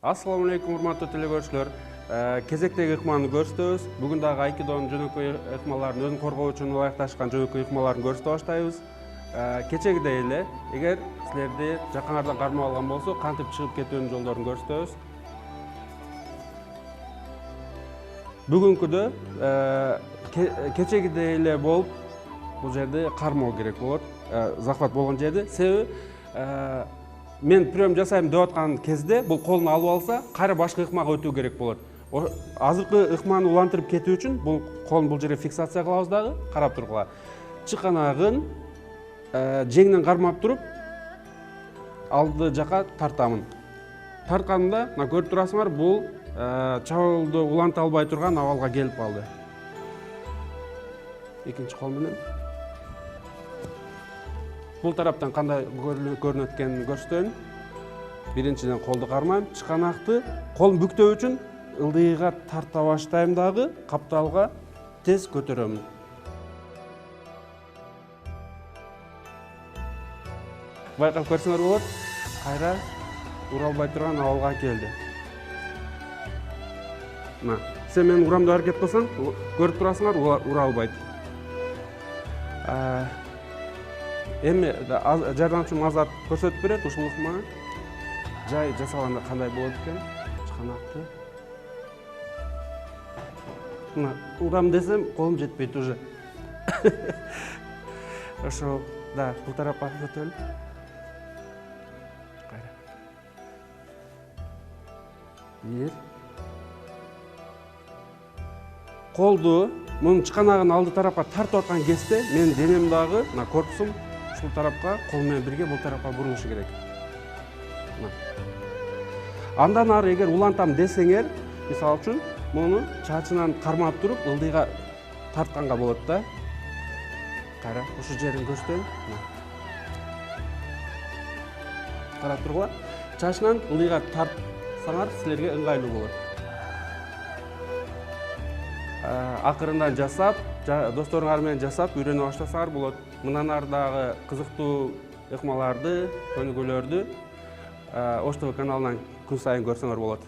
Assalamu alaikum, урматтуу телекөрүүчүлөр. Кезектеги ыкманы көрсөтөбүз. Бүгүн дагы айкидонун жөнөкөй ыкмаларын, өзүн коргоо үчүн ылайыкташкан жөнөкөй ыкмаларын көрсөтө баштайбыз. Кечегидей эле, эгер силерди жакыңардан кармап алган болсо, кантип чыгып кетүүнүн жолдорун көрсөтөбүз. Бүгүнкүдө кечегидей эле болуп, бул жерде кармоо керек болот. Захват болгон жерде. Себеби мен прием жасайм деп аткан кезде бул колуну алып алса, кайра башка ыкмага өтүү керек болот. Азыркы ыкманы улантырып кетүү үчүн бул колун бул жерге фиксация кылабыз дагы, карап тургула. Чыканагын жеңинен кармап туруп, алды жака тартамын. Тартканымда, мына көрүп турасыңар, бул чабуулду уланта албай турган абалга келип калды. Экинчи кол менен бул тараптан кандай көрүнөт экенин көрсөтөйүн. Биринчиден колду кармайм, чыканакты колун бүктөө үчүн ылдыйга тарта баштайм дагы, капталга тез көтөрөм. Байкап көрсөңөр болот, кайра уралбай турган абалга келди. Мына, сен мени урамды аракет кылсаң, көрүп турасыңар, уралбайт. Эми жардамчым Азат көрсөтүп берет ушул ыкманы. Жай жасаганда кандай болот экен? Чыканакты. Мына урам десем, колум жетпейт уже. Ошо, да, бул тарапка көтөрүл. Кайра. Бир. Колду мунун чыканагын алды тарапка тартып аткан кезде, менин денем дагы, мына корпусум ушул тарапка, кол менен бирге бул тарапка бурулушу керек. Андан ары эгер улантам десеңер, мисалы үчүн, муну чачынан кармап туруп, ылдыйга тартканга болот да. Кайра, ушул жерин көрсөтөйүн. Карап тургула. Чачынан ылдыйга тартсаңар, силерге ыңгайлуу болот. Акырындан жасап, досторуңар менен жасап, үйрөнө баштасаңар болот. Мындан ары дагы кызыктуу ыкмаларды, көнүгүүлөрдү Ош ТВ каналынан күн сайын көрсөңөр болот.